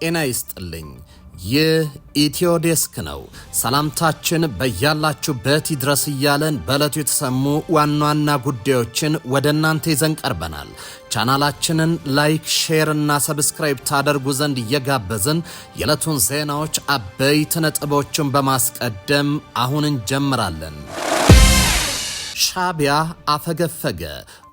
ጤና ይስጥልኝ። ይህ ኢትዮ ዴስክ ነው። ሰላምታችን በያላችሁበት ይድረስ እያለን በዕለቱ የተሰሙ ዋና ዋና ጉዳዮችን ወደ እናንተ ይዘን ቀርበናል። ቻናላችንን ላይክ፣ ሼር እና ሰብስክራይብ ታደርጉ ዘንድ እየጋበዝን የዕለቱን ዜናዎች አበይት ነጥቦችን በማስቀደም አሁን እንጀምራለን። ሻዕቢያ አፈገፈገ።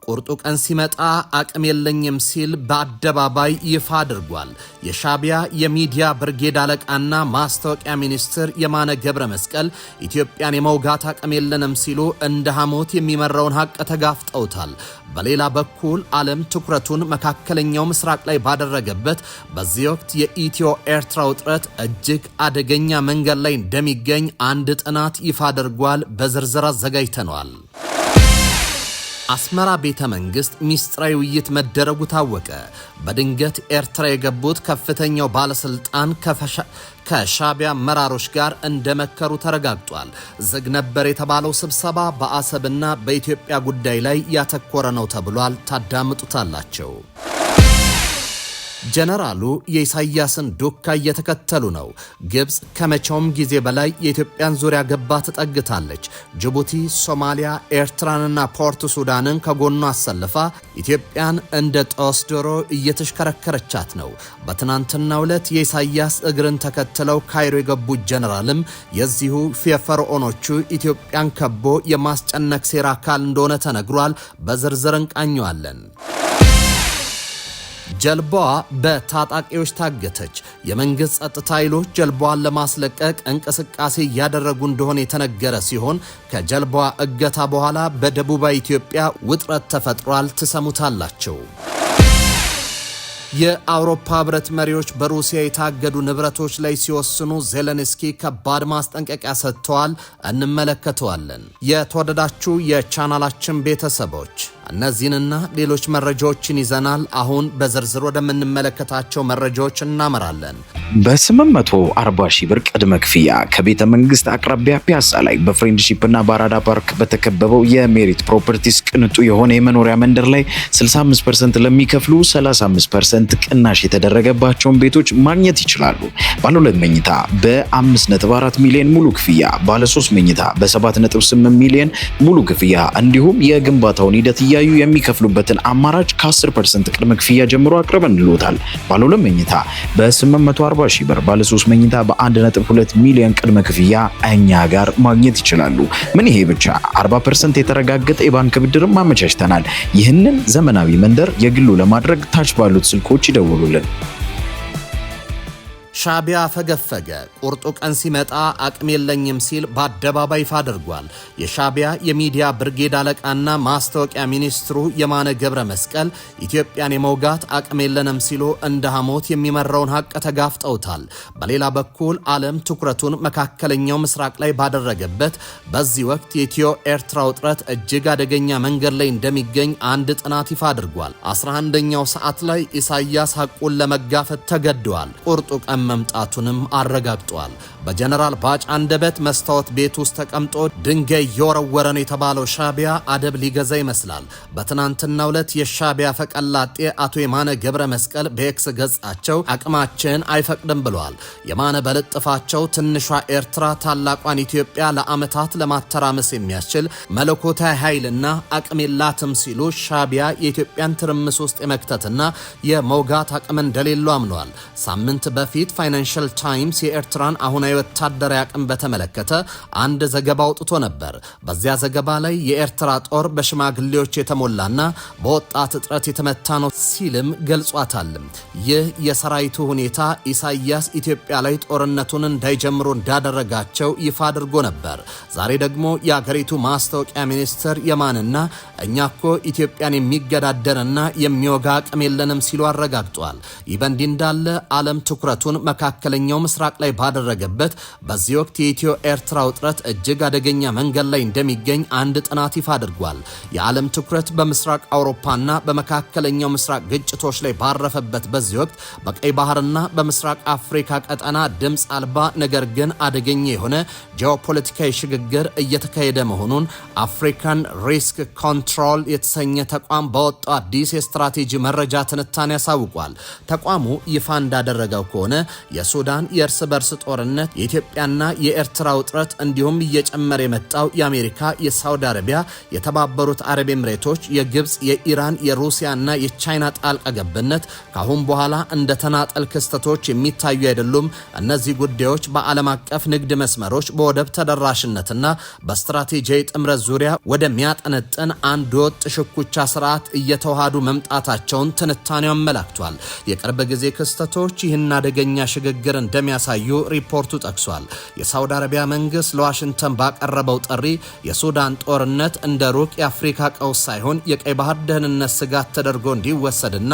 ቁርጡ ቀን ሲመጣ አቅም የለኝም ሲል በአደባባይ ይፋ አድርጓል። የሻዕቢያ የሚዲያ ብርጌድ አለቃና ማስታወቂያ ሚኒስትር የማነ ገብረ መስቀል ኢትዮጵያን የመውጋት አቅም የለንም ሲሉ እንደ ሐሞት የሚመራውን ሐቅ ተጋፍጠውታል። በሌላ በኩል ዓለም ትኩረቱን መካከለኛው ምስራቅ ላይ ባደረገበት በዚህ ወቅት የኢትዮ ኤርትራ ውጥረት እጅግ አደገኛ መንገድ ላይ እንደሚገኝ አንድ ጥናት ይፋ አድርጓል። በዝርዝር አዘጋጅተነዋል። አስመራ ቤተ መንግስት ሚስጥራዊ ውይይት መደረጉ ታወቀ። በድንገት ኤርትራ የገቡት ከፍተኛው ባለስልጣን ከሻዕቢያ አመራሮች ጋር እንደመከሩ ተረጋግጧል። ዝግ ነበር የተባለው ስብሰባ በአሰብና በኢትዮጵያ ጉዳይ ላይ ያተኮረ ነው ተብሏል። ታዳምጡታላቸው። ጀነራሉ የኢሳያስን ዱካ እየተከተሉ ነው። ግብጽ ከመቼውም ጊዜ በላይ የኢትዮጵያን ዙሪያ ገባ ተጠግታለች። ጅቡቲ፣ ሶማሊያ፣ ኤርትራንና ፖርት ሱዳንን ከጎኗ አሰልፋ ኢትዮጵያን እንደ ጦስ ዶሮ እየተሽከረከረቻት ነው። በትናንትናው ዕለት የኢሳያስ እግርን ተከትለው ካይሮ የገቡት ጀነራልም የዚሁ የፈርዖኖቹ ኢትዮጵያን ከቦ የማስጨነቅ ሴራ አካል እንደሆነ ተነግሯል። በዝርዝር እንቃኘዋለን። ጀልባዋ በታጣቂዎች ታገተች። የመንግስት ጸጥታ ኃይሎች ጀልባዋን ለማስለቀቅ እንቅስቃሴ እያደረጉ እንደሆነ የተነገረ ሲሆን ከጀልባዋ እገታ በኋላ በደቡባዊ ኢትዮጵያ ውጥረት ተፈጥሯል። ትሰሙታላቸው። የአውሮፓ ህብረት መሪዎች በሩሲያ የታገዱ ንብረቶች ላይ ሲወስኑ ዜሌንስኪ ከባድ ማስጠንቀቂያ ሰጥተዋል። እንመለከተዋለን። የተወደዳችሁ የቻናላችን ቤተሰቦች እነዚህንና ሌሎች መረጃዎችን ይዘናል። አሁን በዝርዝር ወደምንመለከታቸው መረጃዎች እናመራለን። በ840 ሺህ ብር ቅድመ ክፍያ ከቤተ መንግስት አቅራቢያ ፒያሳ ላይ በፍሬንድሺፕ እና በአራዳ ፓርክ በተከበበው የሜሪት ፕሮፐርቲስ ቅንጡ የሆነ የመኖሪያ መንደር ላይ 65% ለሚከፍሉ 35% ቅናሽ የተደረገባቸውን ቤቶች ማግኘት ይችላሉ። ባለ 2 መኝታ በ5.4 ሚሊዮን ሙሉ ክፍያ፣ ባለ 3 መኝታ በ7.8 ሚሊዮን ሙሉ ክፍያ እንዲሁም የግንባታውን ሂደት እያዩ የሚከፍሉበትን አማራጭ ከ10% ቅድመ ክፍያ ጀምሮ አቅርበንልዎታል። ባለ 2 መኝታ በ840 ሺህ ብር፣ ባለ 3 መኝታ በ1.2 ሚሊዮን ቅድመ ክፍያ እኛ ጋር ማግኘት ይችላሉ። ምን ይሄ ብቻ 40% የተረጋገጠ የባንክ ብድርም አመቻችተናል። ይህንን ዘመናዊ መንደር የግሉ ለማድረግ ታች ባሉት ስልኮች ይደውሉልን። ሻዕቢያ አፈገፈገ። ቁርጡ ቀን ሲመጣ አቅም የለኝም ሲል በአደባባይ ይፋ አድርጓል። የሻዕቢያ የሚዲያ ብርጌድ አለቃና ማስታወቂያ ሚኒስትሩ የማነ ገብረ መስቀል ኢትዮጵያን የመውጋት አቅም የለንም ሲሉ እንደ ሐሞት የሚመራውን ሐቅ ተጋፍጠውታል። በሌላ በኩል ዓለም ትኩረቱን መካከለኛው ምስራቅ ላይ ባደረገበት በዚህ ወቅት የኢትዮ ኤርትራ ውጥረት እጅግ አደገኛ መንገድ ላይ እንደሚገኝ አንድ ጥናት ይፋ አድርጓል። 11ኛው ሰዓት ላይ ኢሳያስ ሐቁን ለመጋፈጥ ተገደዋል። ቁርጡ ቀን መምጣቱንም አረጋግጧል። በጀነራል ባጫ አንደበት መስታወት ቤት ውስጥ ተቀምጦ ድንጋይ እየወረወረን የተባለው ሻዕቢያ አደብ ሊገዛ ይመስላል። በትናንትናው ዕለት የሻዕቢያ ፈቀላጤ አቶ የማነ ገብረ መስቀል በኤክስ ገጻቸው አቅማችን አይፈቅድም ብለዋል። የማነ በልጥፋቸው ትንሿ ኤርትራ ታላቋን ኢትዮጵያ ለዓመታት ለማተራመስ የሚያስችል መለኮታዊ ኃይልና አቅም የላትም ሲሉ ሻዕቢያ የኢትዮጵያን ትርምስ ውስጥ የመክተትና የመውጋት አቅም እንደሌለው አምነዋል። ሳምንት በፊት ፋይናንሻል ታይምስ የኤርትራን አሁናዊ ወታደራዊ አቅም በተመለከተ አንድ ዘገባ አውጥቶ ነበር። በዚያ ዘገባ ላይ የኤርትራ ጦር በሽማግሌዎች የተሞላና በወጣት እጥረት የተመታ ነው ሲልም ገልጿታል። ይህ የሰራዊቱ ሁኔታ ኢሳያስ ኢትዮጵያ ላይ ጦርነቱን እንዳይጀምሩ እንዳደረጋቸው ይፋ አድርጎ ነበር። ዛሬ ደግሞ የአገሪቱ ማስታወቂያ ሚኒስትር የማንና እኛኮ ኢትዮጵያን የሚገዳደርና የሚወጋ አቅም የለንም ሲሉ አረጋግጧል። ይህ በእንዲህ እንዳለ ዓለም ትኩረቱን መካከለኛው ምስራቅ ላይ ባደረገበት በዚህ ወቅት የኢትዮ ኤርትራ ውጥረት እጅግ አደገኛ መንገድ ላይ እንደሚገኝ አንድ ጥናት ይፋ አድርጓል። የዓለም ትኩረት በምስራቅ አውሮፓና በመካከለኛው ምስራቅ ግጭቶች ላይ ባረፈበት በዚህ ወቅት በቀይ ባህርና በምስራቅ አፍሪካ ቀጠና ድምፅ አልባ ነገር ግን አደገኛ የሆነ ጂኦፖለቲካዊ ሽግግር እየተካሄደ መሆኑን አፍሪካን ሪስክ ኮንትሮል የተሰኘ ተቋም በወጣው አዲስ የስትራቴጂ መረጃ ትንታኔ ያሳውቋል። ተቋሙ ይፋ እንዳደረገው ከሆነ የሱዳን የእርስ በርስ ጦርነት፣ የኢትዮጵያና የኤርትራ ውጥረት እንዲሁም እየጨመረ የመጣው የአሜሪካ፣ የሳውዲ አረቢያ፣ የተባበሩት አረብ ኤምሬቶች፣ የግብፅ፣ የኢራን፣ የሩሲያና የቻይና ጣልቃ ገብነት ካሁን በኋላ እንደ ተናጠል ክስተቶች የሚታዩ አይደሉም። እነዚህ ጉዳዮች በዓለም አቀፍ ንግድ መስመሮች፣ በወደብ ተደራሽነትና በስትራቴጂያዊ ጥምረት ዙሪያ ወደሚያጠነጥን አንድ ወጥ ሽኩቻ ስርዓት እየተዋሃዱ መምጣታቸውን ትንታኔው አመላክቷል። የቅርብ ጊዜ ክስተቶች ይህን አደገኛ ሽግግር እንደሚያሳዩ ሪፖርቱ ጠቅሷል። የሳውዲ አረቢያ መንግስት ለዋሽንግተን ባቀረበው ጥሪ የሱዳን ጦርነት እንደ ሩቅ የአፍሪካ ቀውስ ሳይሆን የቀይ ባህር ደህንነት ስጋት ተደርጎ እንዲወሰድና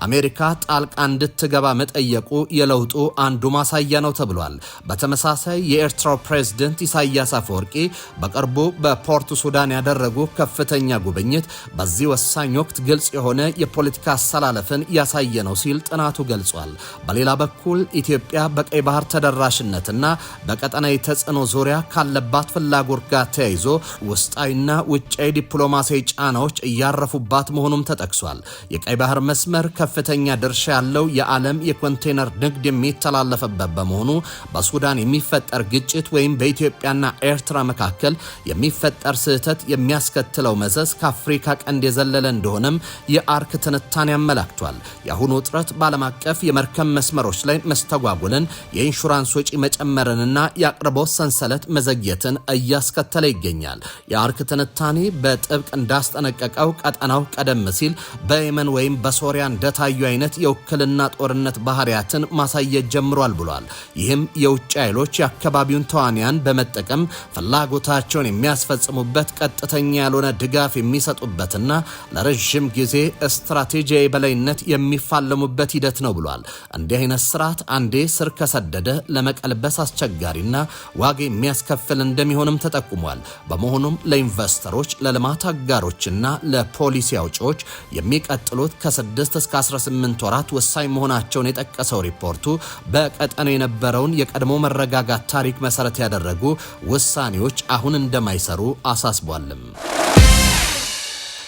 አሜሪካ ጣልቃ እንድትገባ መጠየቁ የለውጡ አንዱ ማሳያ ነው ተብሏል። በተመሳሳይ የኤርትራው ፕሬዝደንት ኢሳያስ አፈወርቂ በቅርቡ በፖርት ሱዳን ያደረጉ ከፍተኛ ጉብኝት በዚህ ወሳኝ ወቅት ግልጽ የሆነ የፖለቲካ አሰላለፍን ያሳየ ነው ሲል ጥናቱ ገልጿል። በሌላ በኩል ኢትዮጵያ በቀይ ባህር ተደራሽነትና በቀጠናዊ ተጽዕኖ ዙሪያ ካለባት ፍላጎት ጋር ተያይዞ ውስጣዊና ውጫዊ ዲፕሎማሲያዊ ጫናዎች እያረፉባት መሆኑም ተጠቅሷል። የቀይ ባህር መስመር ከፍተኛ ድርሻ ያለው የዓለም የኮንቴነር ንግድ የሚተላለፍበት በመሆኑ በሱዳን የሚፈጠር ግጭት ወይም በኢትዮጵያና ኤርትራ መካከል የሚፈጠር ስህተት የሚያስከትለው መዘዝ ከአፍሪካ ቀንድ የዘለለ እንደሆነም የአርክ ትንታኔ ያመላክቷል። የአሁኑ ውጥረት በዓለም አቀፍ የመርከብ መስመሮች ላይ መስተጓጉልን፣ የኢንሹራንስ ወጪ መጨመርንና የአቅርቦት ሰንሰለት መዘግየትን እያስከተለ ይገኛል። የአርክ ትንታኔ በጥብቅ እንዳስጠነቀቀው ቀጠናው ቀደም ሲል በየመን ወይም በሶሪያ እንደታዩ አይነት የውክልና ጦርነት ባህሪያትን ማሳየት ጀምሯል ብሏል። ይህም የውጭ ኃይሎች የአካባቢውን ተዋንያን በመጠቀም ፍላጎታቸውን የሚያስፈጽሙበት፣ ቀጥተኛ ያልሆነ ድጋፍ የሚሰጡበትና ለረዥም ጊዜ ስትራቴጂያዊ በላይነት የሚፋለሙበት ሂደት ነው ብሏል። እንዲህ አይነት ስርዓት አንዴ ስር ከሰደደ ለመቀልበስ አስቸጋሪና ዋጋ የሚያስከፍል እንደሚሆንም ተጠቁሟል። በመሆኑም ለኢንቨስተሮች፣ ለልማት አጋሮችና ለፖሊሲ አውጪዎች የሚቀጥሉት ከ6 እስከ 18 ወራት ወሳኝ መሆናቸውን የጠቀሰው ሪፖርቱ በቀጠናው የነበረውን የቀድሞ መረጋጋት ታሪክ መሰረት ያደረጉ ውሳኔዎች አሁን እንደማይሰሩ አሳስቧልም።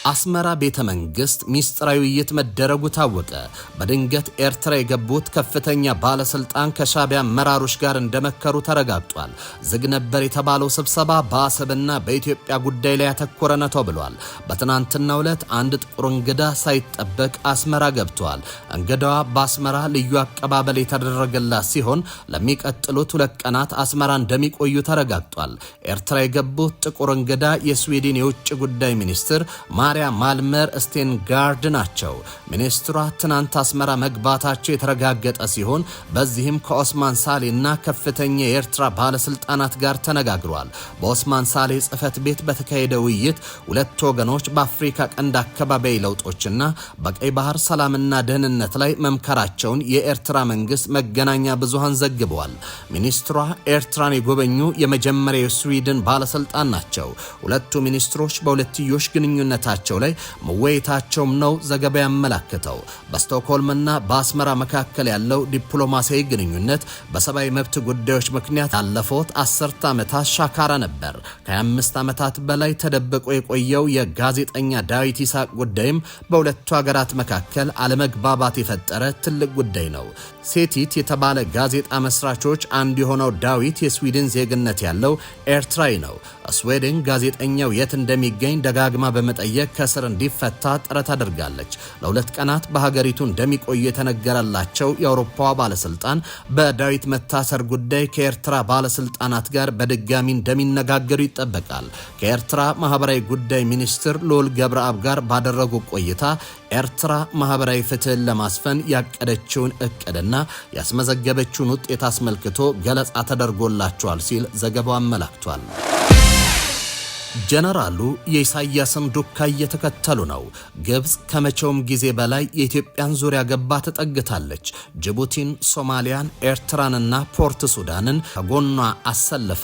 አስመራ ቤተ መንግስት ሚስጥራዊ ውይይት መደረጉ ታወቀ። በድንገት ኤርትራ የገቡት ከፍተኛ ባለስልጣን ከሻዕቢያ አመራሮች ጋር እንደመከሩ ተረጋግጧል። ዝግ ነበር የተባለው ስብሰባ በአሰብና በኢትዮጵያ ጉዳይ ላይ ያተኮረ ነው ተብሏል። በትናንትናው ዕለት አንድ ጥቁር እንግዳ ሳይጠበቅ አስመራ ገብቷል። እንግዳዋ በአስመራ ልዩ አቀባበል የተደረገላት ሲሆን ለሚቀጥሉት 2 ቀናት አስመራ እንደሚቆዩ ተረጋግጧል። ኤርትራ የገቡት ጥቁር እንግዳ የስዊድን የውጭ ጉዳይ ሚኒስትር ማሪያ ማልመር ስቴንጋርድ ናቸው። ሚኒስትሯ ትናንት አስመራ መግባታቸው የተረጋገጠ ሲሆን በዚህም ከኦስማን ሳሌና ከፍተኛ የኤርትራ ባለስልጣናት ጋር ተነጋግሯል። በኦስማን ሳሌ ጽህፈት ቤት በተካሄደ ውይይት ሁለት ወገኖች በአፍሪካ ቀንድ አካባቢያዊ ለውጦችና በቀይ ባህር ሰላምና ደህንነት ላይ መምከራቸውን የኤርትራ መንግስት መገናኛ ብዙሃን ዘግበዋል። ሚኒስትሯ ኤርትራን የጎበኙ የመጀመሪያ የስዊድን ባለስልጣን ናቸው። ሁለቱ ሚኒስትሮች በሁለትዮሽ ግንኙነታቸው ላይ መወያየታቸውም ነው ዘገባ ያመላክተው። በስቶክሆልምና በአስመራ መካከል ያለው ዲፕሎማሲያዊ ግንኙነት በሰብአዊ መብት ጉዳዮች ምክንያት ያለፉት 10 ዓመታት ሻካራ ነበር። ከ25 ዓመታት በላይ ተደብቆ የቆየው የጋዜጠኛ ዳዊት ይስሐቅ ጉዳይም በሁለቱ ሀገራት መካከል አለመግባባት የፈጠረ ትልቅ ጉዳይ ነው። ሴቲት የተባለ ጋዜጣ መስራቾች አንዱ የሆነው ዳዊት የስዊድን ዜግነት ያለው ኤርትራዊ ነው። ስዊድን ጋዜጠኛው የት እንደሚገኝ ደጋግማ በመጠየቅ ከስር እንዲፈታ ጥረት አድርጋለች። ለ2 ቀናት በሀገሪቱ እንደሚቆዩ የተነገረላቸው የአውሮፓ ባለስልጣን በዳዊት መታሰር ጉዳይ ከኤርትራ ባለስልጣናት ጋር በድጋሚ እንደሚነጋገሩ ይጠበቃል። ከኤርትራ ማህበራዊ ጉዳይ ሚኒስትር ልዑል ገብረአብ ጋር ባደረጉ ቆይታ ኤርትራ ማህበራዊ ፍትህን ለማስፈን ያቀደችውን እቅድና ያስመዘገበችውን ውጤት አስመልክቶ ገለጻ ተደርጎላቸዋል ሲል ዘገባው አመላክቷል። ጀነራሉ የኢሳያስን ዱካ እየተከተሉ ነው። ግብጽ ከመቼውም ጊዜ በላይ የኢትዮጵያን ዙሪያ ገባ ተጠግታለች። ጅቡቲን፣ ሶማሊያን፣ ኤርትራንና ፖርት ሱዳንን ከጎኗ አሰልፋ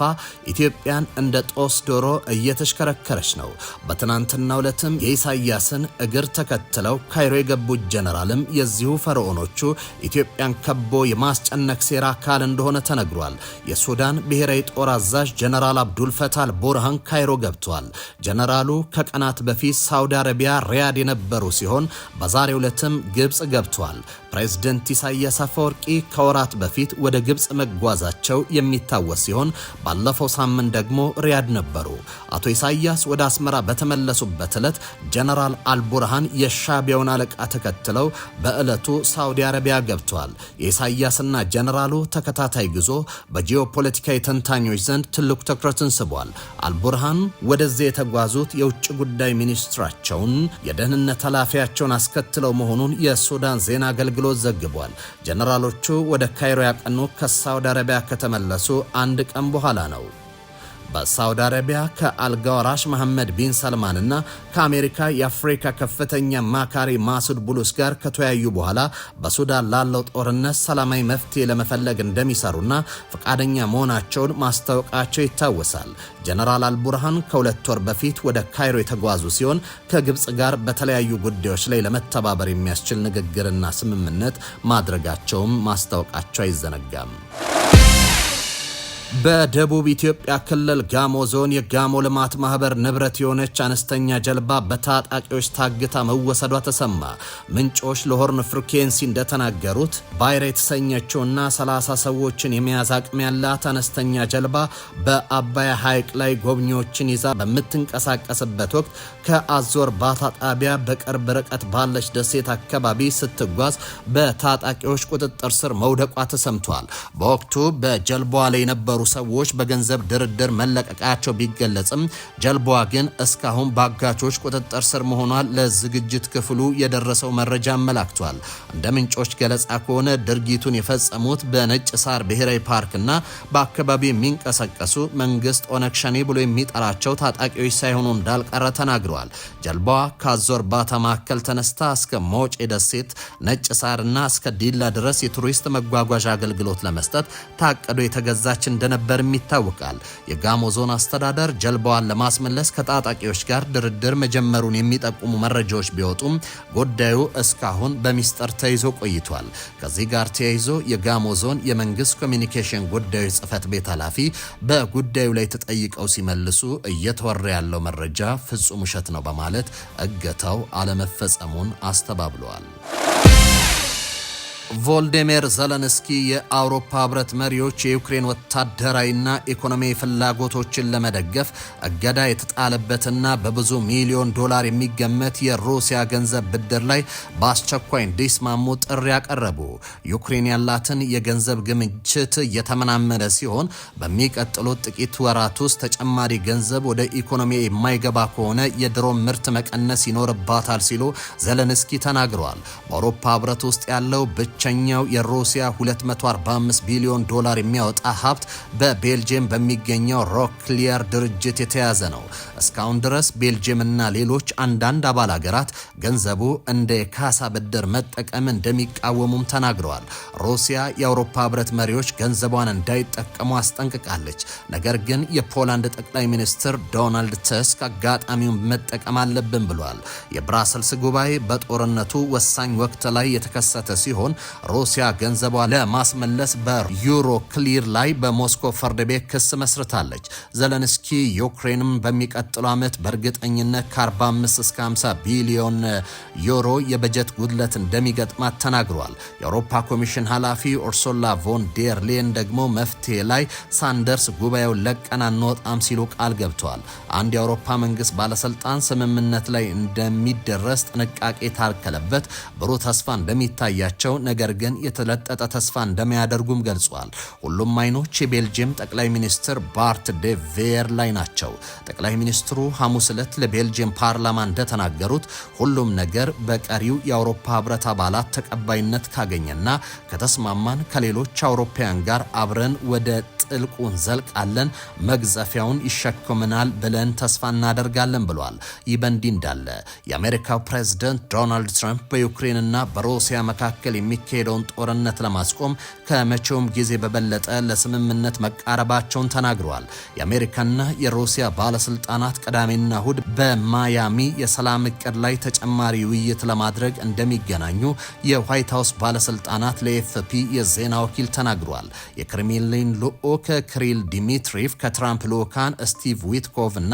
ኢትዮጵያን እንደ ጦስ ዶሮ እየተሽከረከረች ነው። በትናንትናው ዕለትም የኢሳያስን እግር ተከትለው ካይሮ የገቡት ጀነራልም የዚሁ ፈርዖኖቹ ኢትዮጵያን ከቦ የማስጨነቅ ሴራ አካል እንደሆነ ተነግሯል። የሱዳን ብሔራዊ ጦር አዛዥ ጀነራል አብዱልፈታህ አልቡርሃን ካይሮ ገብቷል። ጀነራሉ ከቀናት በፊት ሳውዲ አረቢያ ሪያድ የነበሩ ሲሆን በዛሬው ዕለትም ግብጽ ገብቷል። ፕሬዝዳንት ኢሳያስ አፈወርቂ ከወራት በፊት ወደ ግብጽ መጓዛቸው የሚታወስ ሲሆን ባለፈው ሳምንት ደግሞ ሪያድ ነበሩ። አቶ ኢሳያስ ወደ አስመራ በተመለሱበት ዕለት ጀነራል አልቡርሃን የሻቢያውን አለቃ ተከትለው በዕለቱ ሳውዲ አረቢያ ገብቷል። የኢሳያስና ጀነራሉ ተከታታይ ጉዞ በጂኦፖለቲካዊ ተንታኞች ዘንድ ትልቁ ትኩረትን ስቧል። አልቡርሃን ወደዚህ የተጓዙት የውጭ ጉዳይ ሚኒስትራቸውን የደህንነት ኃላፊያቸውን አስከትለው መሆኑን የሱዳን ዜና አገልግሎት ዘግቧል። ጀነራሎቹ ወደ ካይሮ ያቀኑ ከሳውዲ አረቢያ ከተመለሱ አንድ ቀን በኋላ ነው። በሳውዲ አረቢያ ከአልጋ ወራሽ መሐመድ ቢን ሰልማን እና ከአሜሪካ የአፍሪካ ከፍተኛ አማካሪ ማሱድ ቡሉስ ጋር ከተወያዩ በኋላ በሱዳን ላለው ጦርነት ሰላማዊ መፍትሄ ለመፈለግ እንደሚሰሩና ፈቃደኛ መሆናቸውን ማስታወቃቸው ይታወሳል። ጀነራል አልቡርሃን ከሁለት ወር በፊት ወደ ካይሮ የተጓዙ ሲሆን ከግብጽ ጋር በተለያዩ ጉዳዮች ላይ ለመተባበር የሚያስችል ንግግርና ስምምነት ማድረጋቸውም ማስታወቃቸው አይዘነጋም። በደቡብ ኢትዮጵያ ክልል ጋሞ ዞን የጋሞ ልማት ማህበር ንብረት የሆነች አነስተኛ ጀልባ በታጣቂዎች ታግታ መወሰዷ ተሰማ። ምንጮች ለሆርን ፍሪኩዌንሲ እንደተናገሩት ባይራ የተሰኘችውና 30 ሰዎችን የመያዝ አቅም ያላት አነስተኛ ጀልባ በአባያ ሐይቅ ላይ ጎብኚዎችን ይዛ በምትንቀሳቀስበት ወቅት ከአዞር ባታ ጣቢያ በቅርብ ርቀት ባለች ደሴት አካባቢ ስትጓዝ በታጣቂዎች ቁጥጥር ስር መውደቋ ተሰምቷል። በወቅቱ በጀልባዋ ላይ የነበሩ ሰዎች በገንዘብ ድርድር መለቀቃቸው ቢገለጽም ጀልባዋ ግን እስካሁን በአጋቾች ቁጥጥር ስር መሆኗን ለዝግጅት ክፍሉ የደረሰው መረጃ አመላክቷል። እንደ ምንጮች ገለጻ ከሆነ ድርጊቱን የፈጸሙት በነጭ ሳር ብሔራዊ ፓርክና በአካባቢው የሚንቀሳቀሱ መንግስት ኦነግ ሸኔ ብሎ የሚጠራቸው ታጣቂዎች ሳይሆኑ እንዳልቀረ ተናግረዋል። ጀልባዋ ከአዞር ባታ ማዕከል ተነስታ እስከ ሞጬ ደሴት፣ ነጭ ሳርና እስከ ዲላ ድረስ የቱሪስት መጓጓዣ አገልግሎት ለመስጠት ታቅዶ የተገዛች እንደነበርም ይታወቃል። የጋሞ ዞን አስተዳደር ጀልባዋን ለማስመለስ ከታጣቂዎች ጋር ድርድር መጀመሩን የሚጠቁሙ መረጃዎች ቢወጡም ጉዳዩ እስካሁን በሚስጥር ተይዞ ቆይቷል። ከዚህ ጋር ተያይዞ የጋሞ ዞን የመንግስት ኮሚኒኬሽን ጉዳዮች ጽህፈት ቤት ኃላፊ በጉዳዩ ላይ ተጠይቀው ሲመልሱ እየተወራ ያለው መረጃ ፍጹም ውሸት ነው በማለት እገታው አለመፈጸሙን አስተባብለዋል። ቮልዲሚር ዘለንስኪ የአውሮፓ ህብረት መሪዎች የዩክሬን ወታደራዊና ኢኮኖሚያዊ ፍላጎቶችን ለመደገፍ እገዳ የተጣለበትና በብዙ ሚሊዮን ዶላር የሚገመት የሩሲያ ገንዘብ ብድር ላይ በአስቸኳይ እንዲስማሙ ጥሪ ያቀረቡ። ዩክሬን ያላትን የገንዘብ ክምችት እየተመናመነ ሲሆን በሚቀጥሉት ጥቂት ወራት ውስጥ ተጨማሪ ገንዘብ ወደ ኢኮኖሚ የማይገባ ከሆነ የድሮን ምርት መቀነስ ይኖርባታል ሲሉ ዘለንስኪ ተናግረዋል። በአውሮፓ ህብረት ውስጥ ያለው ብቸኛው የሩሲያ 245 ቢሊዮን ዶላር የሚያወጣ ሀብት በቤልጂየም በሚገኘው ሮክሊየር ድርጅት የተያዘ ነው። እስካሁን ድረስ ቤልጂየም እና ሌሎች አንዳንድ አባል ሀገራት ገንዘቡ እንደ ካሳ ብድር መጠቀም እንደሚቃወሙም ተናግረዋል። ሩሲያ የአውሮፓ ህብረት መሪዎች ገንዘቧን እንዳይጠቀሙ አስጠንቅቃለች። ነገር ግን የፖላንድ ጠቅላይ ሚኒስትር ዶናልድ ተስክ አጋጣሚውን መጠቀም አለብን ብሏል። የብራሰልስ ጉባኤ በጦርነቱ ወሳኝ ወቅት ላይ የተከሰተ ሲሆን ሩሲያ ገንዘቧ ለማስመለስ በዩሮ ክሊር ላይ በሞስኮ ፍርድ ቤት ክስ መስርታለች። ዘለንስኪ ዩክሬንም በሚቀጥለው ዓመት በእርግጠኝነት ከ45 እስከ 50 ቢሊዮን ዩሮ የበጀት ጉድለት እንደሚገጥማት ተናግሯል። የአውሮፓ ኮሚሽን ኃላፊ ኡርሱላ ቮን ዴር ሌየን ደግሞ መፍትሄ ላይ ሳንደርስ ጉባኤውን ለቀን አንወጣም ሲሉ ቃል ገብተዋል። አንድ የአውሮፓ መንግስት ባለስልጣን ስምምነት ላይ እንደሚደረስ ጥንቃቄ ታከለበት ብሩህ ተስፋ እንደሚታያቸው ነገር ግን የተለጠጠ ተስፋ እንደሚያደርጉም ገልጿል። ሁሉም አይኖች የቤልጂየም ጠቅላይ ሚኒስትር ባርት ደ ቬር ላይ ናቸው። ጠቅላይ ሚኒስትሩ ሐሙስ ዕለት ለቤልጂየም ፓርላማ እንደተናገሩት ሁሉም ነገር በቀሪው የአውሮፓ ህብረት አባላት ተቀባይነት ካገኘና ከተስማማን ከሌሎች አውሮፓውያን ጋር አብረን ወደ ጥልቁን ዘልቃለን፣ መግዘፊያውን ይሸከመናል ብለን ተስፋ እናደርጋለን ብሏል። ይህ በእንዲህ እንዳለ የአሜሪካው ፕሬዝዳንት ዶናልድ ትራምፕ በዩክሬንና በሩሲያ መካከል የሚካሄደውን ጦርነት ለማስቆም ከመቼውም ጊዜ በበለጠ ለስምምነት መቃረባቸውን ተናግረዋል። የአሜሪካና የሩሲያ ባለስልጣናት ቅዳሜና እሁድ በማያሚ የሰላም እቅድ ላይ ተጨማሪ ውይይት ለማድረግ እንደሚገናኙ የዋይት ሃውስ ባለስልጣናት ለኤፍፒ የዜና ወኪል ተናግሯል። የክሬምሊን ልዑክ ክሪል ዲሚትሪቭ ከትራምፕ ልዑካን ስቲቭ ዊትኮቭ እና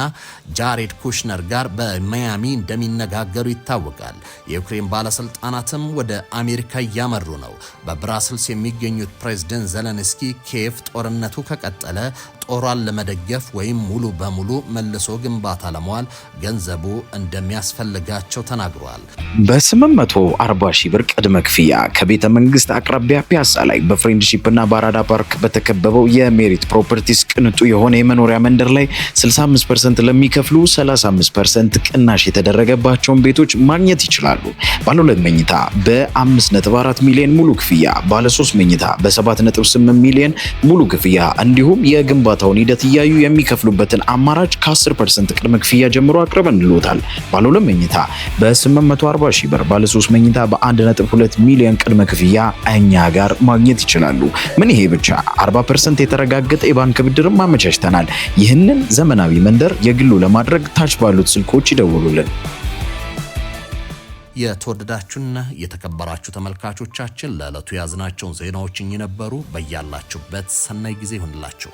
ጃሬድ ኩሽነር ጋር በማያሚ እንደሚነጋገሩ ይታወቃል። የዩክሬን ባለስልጣናትም ወደ አሜሪካ እያመሩ ነው። በብራስልስ የሚገኙት ፕሬዝዳንት ዘለንስኪ ኪየቭ ጦርነቱ ከቀጠለ ጦሯን ለመደገፍ ወይም ሙሉ በሙሉ መልሶ ግንባታ ለመዋል ገንዘቡ እንደሚያስፈልጋቸው ተናግሯል። በ840 ሺህ ብር ቅድመ ክፍያ ከቤተ መንግስት አቅራቢያ ፒያሳ ላይ በፍሬንድሺፕ እና በአራዳ ፓርክ በተከበበው የሜሪት ፕሮፐርቲስ ቅንጡ የሆነ የመኖሪያ መንደር ላይ 65% ለሚከፍሉ 35% ቅናሽ የተደረገባቸውን ቤቶች ማግኘት ይችላሉ። ባለ 2 መኝታ በ5.4 ሚሊዮን ሙሉ ክፍያ፣ ባለ 3 መኝታ በ7.8 ሚሊዮን ሙሉ ክፍያ እንዲሁም የግንባታውን ሂደት እያዩ የሚከፍሉበትን አማራጭ ከ10% ቅድመ ክፍያ ጀምሮ አቅርበንልዎታል። ባለ 2 መኝታ በ840 ሺህ ብር፣ ባለ 3 መኝታ በ1.2 ሚሊዮን ቅድመ ክፍያ እኛ ጋር ማግኘት ይችላሉ። ምን ይሄ ብቻ 40% የተረጋገጠ የባንክ ብድርም አመቻችተናል። ይህንን ዘመናዊ መንደር የግሉ ለማድረግ ታች ባሉት ስልኮች ይደውሉልን። የተወደዳችሁና የተከበራችሁ ተመልካቾቻችን ለዕለቱ ያዝናቸውን ዜናዎች እኚህ ነበሩ። በያላችሁበት ሰናይ ጊዜ ይሁንላችሁ።